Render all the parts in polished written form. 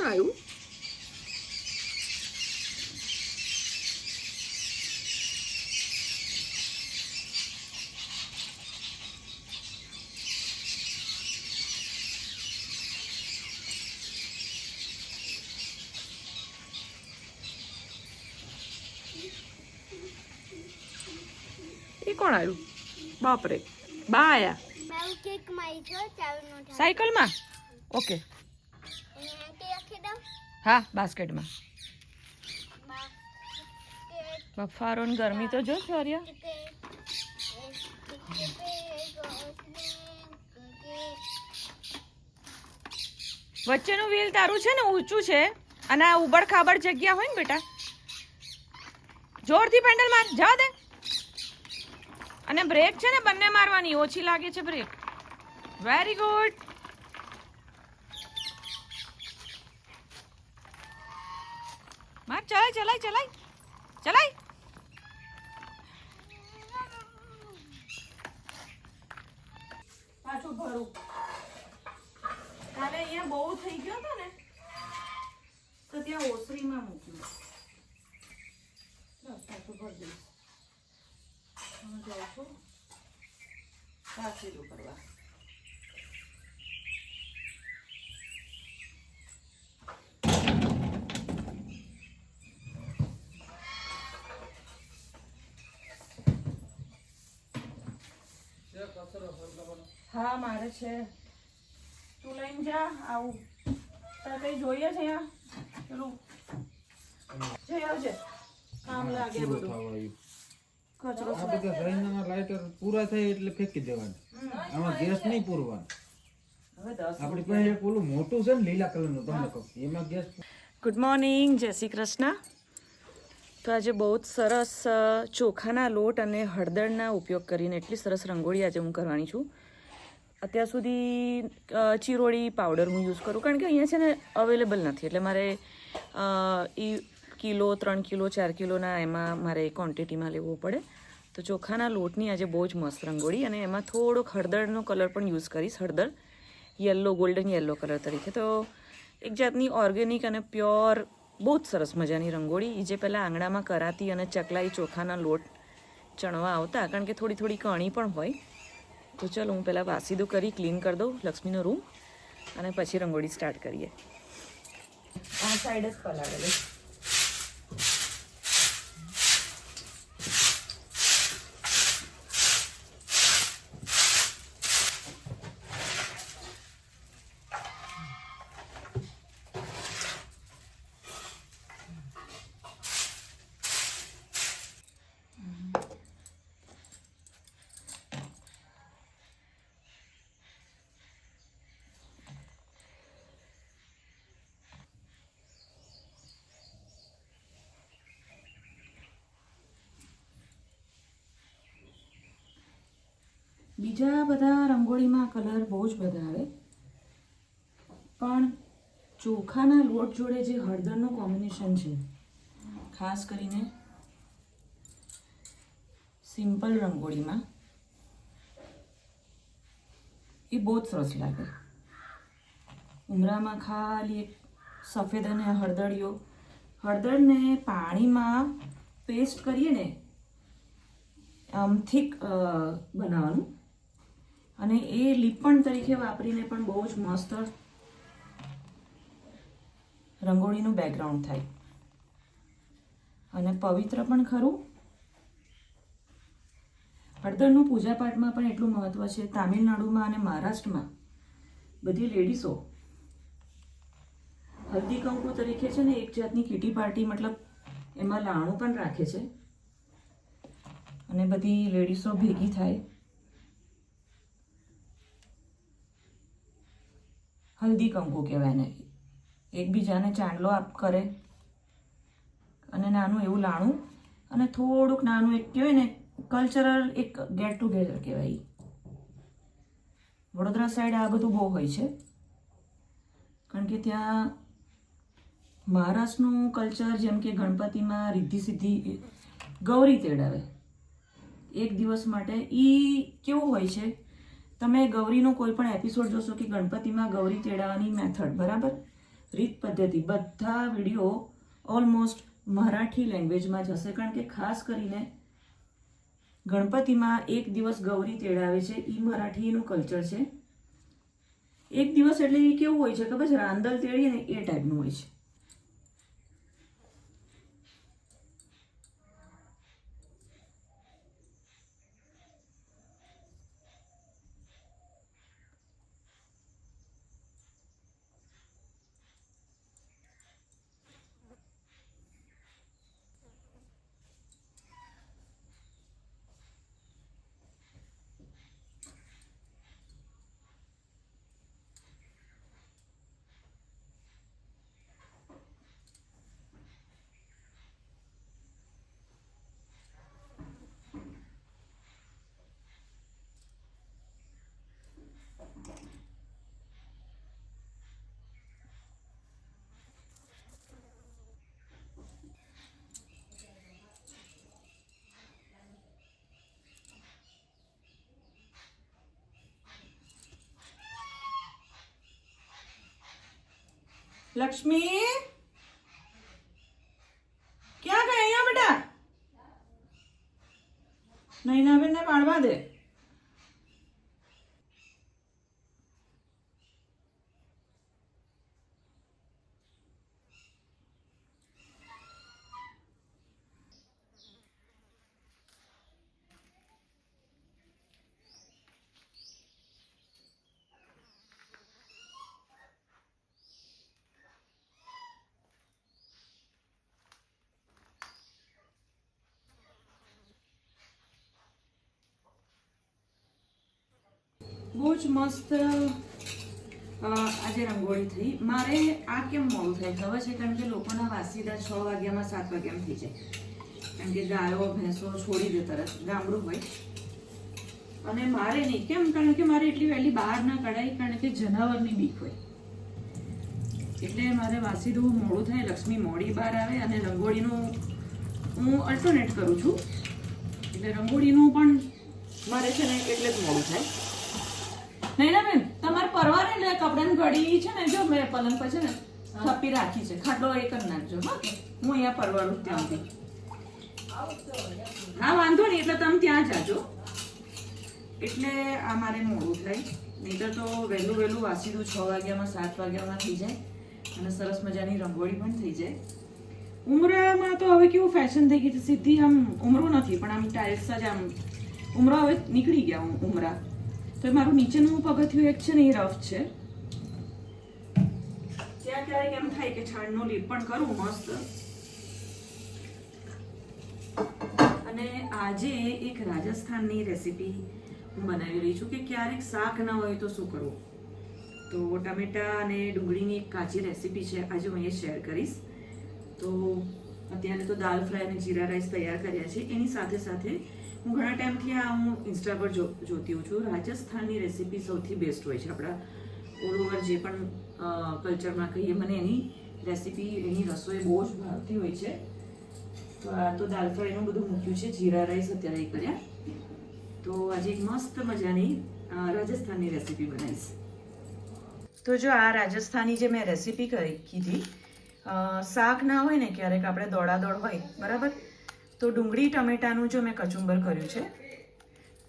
કોણ આવ્યું? એ કોણ આવ્યું? બાપરે, બા આયા સાયકલમાં. ઓકે, હા, બાસ્કેટમાં. બફારો ને ગરમી તો જો સૂર્યા. વચ્ચેનું વ્હીલ તારું છે ને ઊંચું છે, અને આ ઉબડ ખાબડ જગ્યા હોય ને બેટા, જોરથી પેન્ડલ માર, જવા દે. અને બ્રેક છે ને બંને મારવાની, ઓછી લાગે છે બ્રેક. Very good. માર, ચલાય ચલાય ચલાય ચલાય. પાછું ભરું. કાલે અહીંયા બહુ થઈ ગયો હતો ને, તો ત્યાં ઓસરીમાં મૂક્યું. બસ પાછું ભરી દઈશ. હું જાઉં છું પાછું કરવા. હા, મારે છે. તું લઈને જા, આવું. તારે કઈ જોઈએ છે અહીંયા? પેલું જઈ આવજે, કામ લાગે બધું. કચરો આ બધા સૈન્યના લાઇટર પૂરા થાય એટલે ફેંકી દેવાના. આમાં ગેસ નહીં પૂરવાનો. આપણી પાસે એક ઓલું મોટું છે ને લીલા કલરનું, તમને કહું, એમાં ગેસ. ગુડ મોર્નિંગ, જય શ્રી કૃષ્ણ. તો આજે બહુ જ સરસ ચોખાના લોટ અને હળદરના ઉપયોગ કરીને એટલી સરસ રંગોળી આજે હું કરવાની છું. અત્યાર સુધી ચીરોળી પાવડર હું યુઝ કરું, કારણ કે અહીંયા છે ને અવેલેબલ નથી, એટલે મારે એ કિલો 3 કિલો 4 કિલોના એમાં મારે ક્વોન્ટિટીમાં લેવો પડે. તો ચોખાના લોટની આજે બહુ જ મસ્ત રંગોળી, અને એમાં થોડોક હળદરનો કલર પણ યુઝ કરીશ. હળદર યલો, ગોલ્ડન યલો કલર તરીકે. તો એક જાતની ઓર્ગેનિક અને પ્યોર બહુ જ સરસ મજાની રંગોળી. એ જે પહેલાં આંગણામાં કરાતી અને ચકલાઈ ચોખાના લોટ ચણવા આવતા, કારણ કે થોડી થોડી કણી પણ હોય. તો ચલો હું પહેલાં વાસીદું કરી ક્લીન કરી દઉં લક્ષ્મીનો રૂમ, અને પછી રંગોળી સ્ટાર્ટ કરીએ. આ સાઈડ જ પલાળેલી. બીજા બધા રંગોળીમાં કલર બહુ જ બધા આવે, પણ ચોખાના લોટ જોડે જે હળદરનું કોમ્બિનેશન છે, ખાસ કરીને સિમ્પલ રંગોળીમાં, એ બહુ જ સરસ લાગે. ઉમરામાં ખાલી એક સફેદ અને હળદરિયો, હળદરને પાણીમાં પેસ્ટ કરીએ ને, આમ થીક બનાવવાનું, અને એ લીપણ તરીકે વાપરીને પણ બહુ જ મસ્ત રંગોળીનું બેકગ્રાઉન્ડ થાય, અને પવિત્ર પણ ખરું. હળદરનું પૂજાપાઠમાં પણ એટલું મહત્વ છે. તામિલનાડુમાં અને મહારાષ્ટ્રમાં બધી લેડીઝો હલ્દી કંકુ તરીકે છે ને એક જાતની કીટી પાર્ટી, મતલબ એમાં લાણું પણ રાખે છે, અને બધી લેડીઝો ભેગી થાય, હલ્દી કંકુ કહેવાય ને, એકબીજાને ચાંદલો આપ કરે, અને નાનું એવું લાણું, અને થોડુંક નાનું એક કહેવાય ને કલ્ચરલ એક ગેટ ટુગેધર કહેવાય. વડોદરા સાઈડ આ બધું બહુ હોય છે, કારણ કે ત્યાં મહારાષ્ટ્રનું કલ્ચર, જેમ કે ગણપતિમાં રિદ્ધિ સિદ્ધિ ગૌરી તેડાવે એક દિવસ માટે. એ કેવું હોય છે, તમે ગૌરીનો કોઈ પણ એપિસોડ જોશો કે ગણપતિમાં ગૌરી તેડાવવાની મેથડ, બરાબર, રીત પદ્ધતિ બધા વિડીયો ઓલમોસ્ટ મરાઠી લેંગ્વેજમાં જશે, કારણ કે ખાસ કરીને ગણપતિમાં એક દિવસ ગૌરી તેડાવે છે, એ મરાઠીનું કલ્ચર છે. એક દિવસ એટલે એ કેવું હોય છે ખબર છે, રાંદલ તેડીએ ને એ ટાઈપનું હોય છે. લક્ષ્મી ક્યાં ગઈ? અહીંયા બેટા, નૈનાબેન ને પાડવા દે. બહુ જ મસ્ત આજે રંગોળી થઈ. મારે આ કેમ મોડું થાય ખબર છે? કારણ કે લોકોના વાસીદા 6 વાગ્યામાં 7 વાગ્યામાં થઈ જાય, કારણ કે ગાયો ભેંસો છોડી દે તરત, ગામડું હોય. અને મારે નહીં કેમ, કારણ કે મારે એટલી વહેલી બહાર ના કઢાય, કારણ કે જનાવરની બીક હોય. એટલે મારે વાસીદું મોડું થાય, લક્ષ્મી મોડી બહાર આવે, અને રંગોળીનું હું અલ્ટરનેટ કરું છું, એટલે રંગોળીનું પણ મારે છે ને એટલે જ મોડું થાય. નહીં ના બેન, તમારે પરવા ને કપડાની ઘડી છે ને, જો મેં પલંગ પર છે ને થપ્પી રાખી છે, ખાટલો એ કરી નાખજો. હા, હું અહીંયા પરવાળું ત્યાંથી. હા વાંધો નહીં, એટલે તમે ત્યાં જાજો. એટલે આ મારે મોડું થાય, નહીતર તો વહેલું વહેલું વાસીદું 6 વાગ્યામાં 7 વાગ્યામાં થઈ જાય, અને સરસ મજાની રંગોળી પણ થઈ જાય. ઉમરામાં તો હવે કેવું ફેશન થઈ ગઈ છે, સીધી આમ ઉમરો નથી પણ આમ ટાઇલ્સ જ આમ ઉમરો હવે નીકળી ગયા ઉમરા. તો મારું નીચેનું પગથિયું એક છે ને એ રફ છે, ત્યાં ક્યારેક એમ થાય કે છાણનું લીપ પણ કરું મસ્ત. અને આજે એક રાજસ્થાનની રેસીપી હું બનાવી રહી છું, કે ક્યારેક શાક ના હોય તો શું કરવું. તો ટમેટા અને ડુંગળીની એક કાચી રેસીપી છે, આજે હું એ શેર કરીશ. તો અત્યારે તો દાલ ફ્રાય અને જીરા રાઈસ તૈયાર કર્યા છે. એની સાથે સાથે હું ઘણા ટાઈમથી આ હું ઇન્સ્ટા પર જોતી હોઉં છું. રાજસ્થાનની રેસીપી સૌથી બેસ્ટ હોય છે, આપણા ઓલ ઓવર જે પણ કલ્ચરમાં કહીએ, મને એની રેસીપી, એની રસોઈ બહુ જ ભાવતી હોય છે. તો આ તો દાલ ફ્રાયનું બધું મૂક્યું છે, જીરા રાઈસ અત્યારે કર્યા. તો આજે એક મસ્ત મજાની રાજસ્થાનની રેસીપી બનાવીશ. તો જો આ રાજસ્થાની જે મેં રેસીપી કીધી, શાક ના હોય ને, ક્યારેક આપણે દોડાદોડ હોય, બરાબર, તો ડુંગળી ટમેટાનું જો મેં કચુંબર કર્યું છે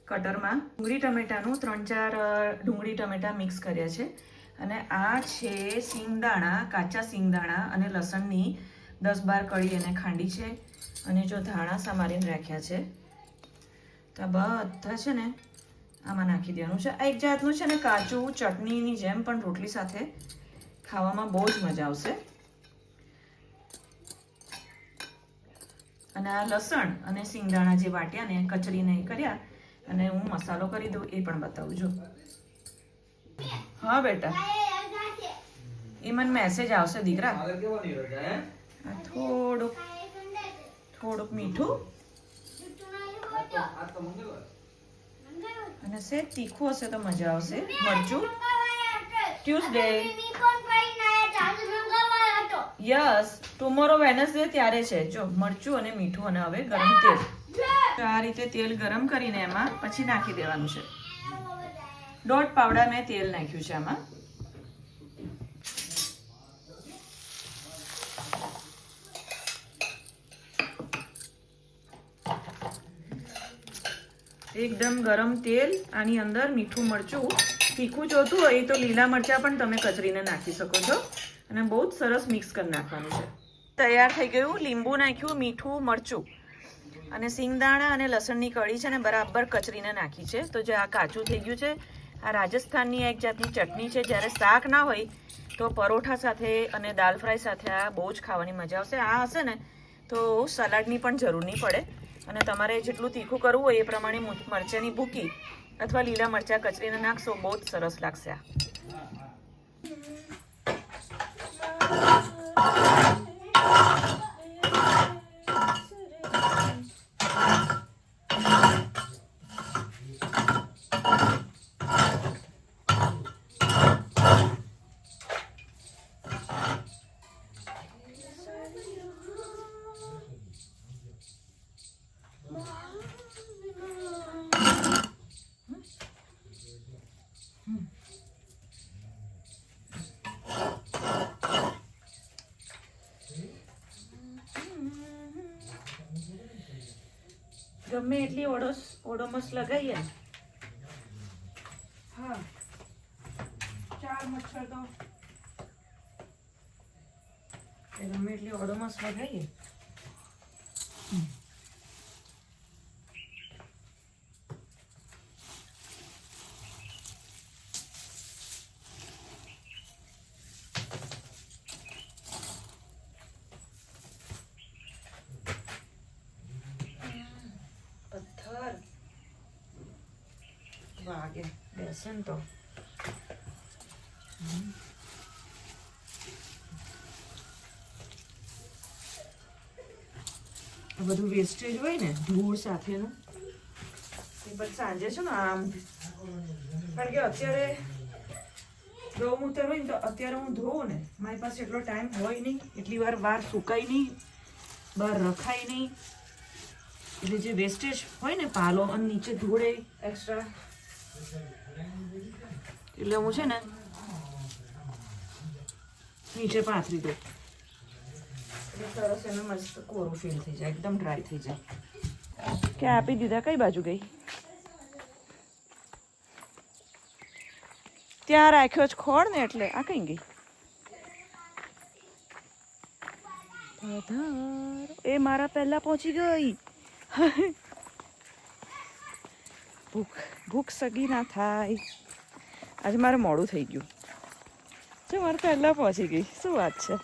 કટરમાં, ડુંગળી ટમેટાનું 3-4 ડુંગળી ટમેટા મિક્સ કર્યા છે. અને આ છે સિંગદાણા, કાચા સિંગદાણા અને લસણની 10-12 કળી એને ખાંડી છે. અને જો ધાણા સમારીને રાખ્યા છે. તો બધા છે ને આમાં નાખી દેવાનું છે. આ એક જાતનું છે ને કાચું ચટણીની જેમ, પણ રોટલી સાથે ખાવામાં બહુ જ મજા આવશે. અને આ લસણ અને સિંગદાણા જે વાટ્યા ને કચડીને કર્યા, અને હું મસાલો કરી દઉં એ પણ બતાવું. જો હા બેટા, એ મને મેસેજ આવશે દીકરા. થોડુંક મીઠું અને સેજ તીખું હશે તો મજા આવશે. મરચું ટ્યુઝડે, યસ ટુમોરો વેનસડે ત્યારે છે. જો મરચું અને મીઠું, અને હવે ગરમ તેલ. તો આ રીતે તેલ ગરમ કરીને એમાં પછી નાખી દેવાનું છે. 1.5 પાવડા મેં તેલ નાખ્યું છે આમાં. એકદમ ગરમ તેલ, આની અંદર મીઠું મરચું, તીખું જોતું હોય તો લીલા મરચાં પણ તમે કચરીને નાખી શકો છો અને બહુ જ સરસ મિક્સ કરી નાખવાનું છે. તૈયાર થઈ ગયું. લીંબુ નાખ્યું, મીઠું મરચું અને સિંગદાણા અને લસણની કળી છે ને બરાબર કચરીને નાખી છે. તો જે આ કાચું થઈ ગયું છે, આ રાજસ્થાનની એક જાતની ચટણી છે. જ્યારે શાક ના હોય તો પરોઠા સાથે અને દાલ ફ્રાય સાથે આ બહુ જ ખાવાની મજા આવશે. આ હશે ને તો સલાડની પણ જરૂર નહીં પડે અને તમારે જેટલું તીખું કરવું હોય એ પ્રમાણે મરચાંની ભૂકી અથવા લીલા મરચાં કચરીને નાખશો, બહુ જ સરસ લાગશે આ. ગમે એટલી ઓડોમસ લગાવીએ ને, હા, 4 મચ્છર તો ગમે એટલી ઓડોમસ લગાવીએ વાગે બેસે ને તો બધું વેસ્ટેજ હોય ને ધૂળ સાથેનું એ બધું સાંજે છે ને આમ, કારણ કે અત્યારે ગૌમૂત્ર હોય ને તો અત્યારે હું ધોઉં ને મારી પાસે એટલો ટાઈમ હોય નહીં, એટલી વાર બહાર સુકાય નહીં, બહાર રખાય નહીં, એટલે જે વેસ્ટેજ હોય ને પાલો અને નીચે ધૂળે એક્સ્ટ્રા, એટલે હું છે ને નીચે પાથરી દઉં એટલે સરસ એનો મસ્ત કોરું ફીલ થઈ જાય, એકદમ ડ્રાય થઈ જાય. કે આપી દીધા? કઈ બાજુ ગઈ? ત્યાં રાખ્યો જ ખોળ ને એટલે આ કઈ ગઈ? એ મારા પહેલા પહોંચી ગઈ. ભૂખ સગી ના થાય. આજે મારે મોડું થઈ ગયું છે, મારે પહેલાં પહોંચી ગઈ. શું વાત છે?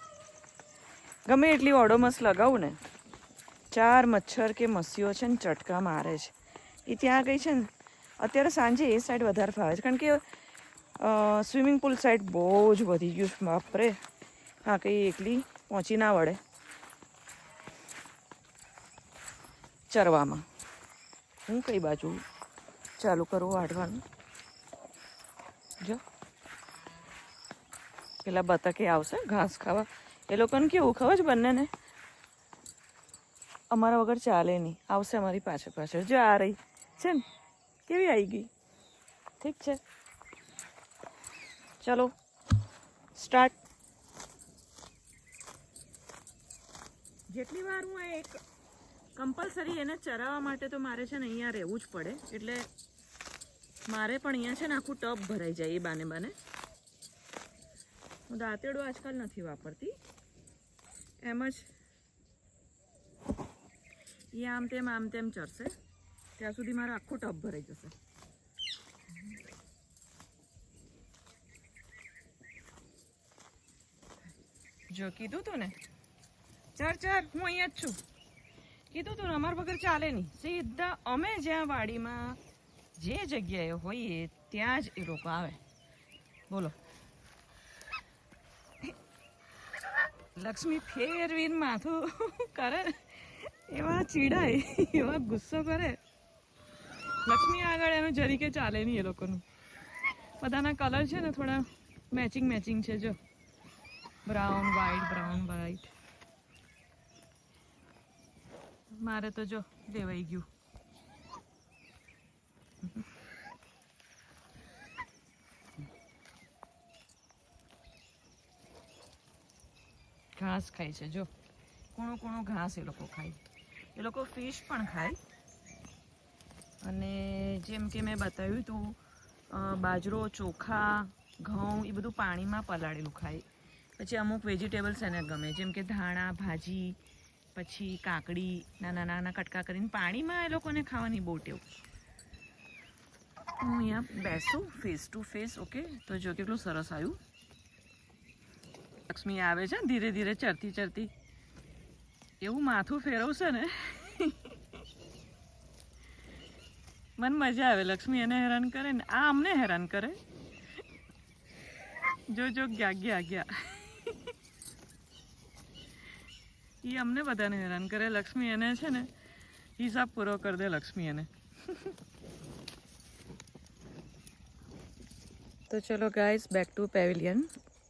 ગમે એટલી ઓડોમસ લગાવું ને, 4 મચ્છર કે મસીઓ છે ને ચટકા મારે છે. એ ત્યાં ગઈ છે ને, અત્યારે સાંજે એ સાઈડ વધારે ફાવે છે, કારણ કે સ્વિમિંગ પુલ સાઈડ બહુ જ વધી ગયું છે. બાપરે, હા, કંઈ એકલી પહોંચી ના વળે ચરવામાં. હું કઈ બાજુ ચાલુ કરું વાઢવાનું? જો પેલા બતકે આવશે ઘાસ ખાવા. એ લોકોને કેવું ખબર છે બંનેને, અમારા વગર ચાલે નહીં, આવશે અમારી પાછળ પાછળ. જો આ રહી છે ને, કેવી આવી ગઈ. ઠીક છે, ચલો સ્ટાર્ટ. જેટલી વાર હું એક કમ્પલસરી એને ચરાવવા માટે તો મારે છે ને અહીંયા રહેવું જ પડે, એટલે મારે પણ અહીંયા છે ને આખું ટબ ભરાઈ જાય એ બાને બાને. હું દાંતેડું આજકાલ નથી વાપરતી, એમ જ એ આમ તેમ ચરશે ત્યાં સુધી મારું આખું ટબ ભરાઈ જશે. જો કીધું તું ને, ચાર હું અહીંયા જ છું. કીધું તું ને, અમારા વગર ચાલે નહીં. સીધા અમે જ્યાં વાડીમાં જે જગ્યાએ હોઈએ ત્યાં જ એ લોકો આવે. બોલો, લક્ષ્મી ફેરવીને માથું કરે, એવા ચીડાય, એવા ગુસ્સો કરે. લક્ષ્મી આગળ એનું જરીકે ચાલે નહીં એ લોકોનું. બધાના કલર છે ને થોડા મેચિંગ છે. જો બ્રાઉન વ્હાઈટ. મારે તો જો દેવાઈ ગયું. ઘાસ ખાય છે. જો કૂણું ઘાસ એ લોકો ખાય. એ લોકો ફિશ પણ ખાય, અને જેમ કે મેં બતાવ્યું હતું બાજરો, ચોખા, ઘઉં એ બધું પાણીમાં પલાળેલું ખાય. પછી અમુક વેજીટેબલ્સ એને ગમે, જેમ કે ધાણા ભાજી, પછી કાકડી નાના નાના કટકા કરીને પાણીમાં એ લોકોને ખાવાની બહુ ટેવ. હું અહીંયા બેસું ફેસ ટુ ફેસ. ઓકે, તો જો કેટલું સરસ આવ્યું. લક્ષ્મી આવે છે ધીરે ધીરે ચરતી ચરતી. એવું માથું ફેરવશે ને મને મજા આવે. લક્ષ્મી એને હેરાન કરે ને આ અમને હેરાન કરે. જો જો ગયા ગયા એ અમને બધાને હેરાન કરે. લક્ષ્મી એને છે ને હિસાબ પૂરો કરી દે. લક્ષ્મી એને તો ચલો ગાઈઝ, બેક ટુ પેવિલિયન.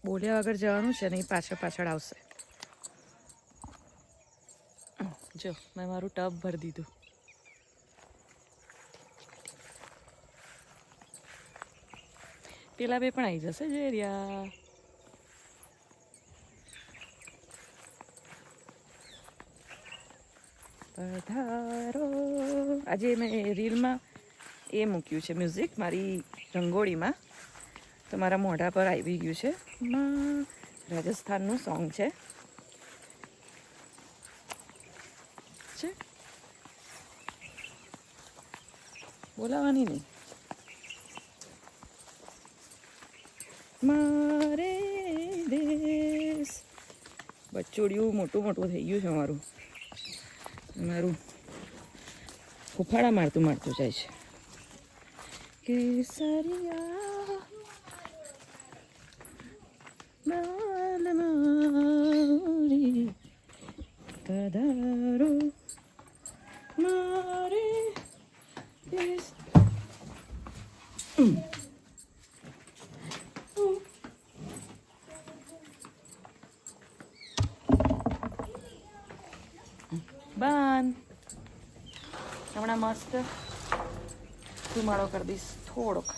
બોલ્યા વગર જવાનું છે નહીં, પાછળ આવશે. જો મેં મારું ટબ ભરી દીધું. પેલા બે પણ આવી જશે. જે રહ્યા પધારો. આજે મેં રીલમાં એ મૂક્યું છે મ્યુઝિક મારી રંગોળીમાં, તો મારા મોઢા પર આવી ગયું છે. રાજસ્થાનનું સોંગ છે. બોલાવાની નહીં. મારે દેશ. બચ્ચોડિયું મોટું મોટું થઈ ગયું છે મારું. મારું ફૂફાડા મારતું જાય છે. કેસરિયા માલ મારી પધારો મારે દેશ. બાન હમણાં મસ્ત ધુમાડો કરી દઈશ થોડોક.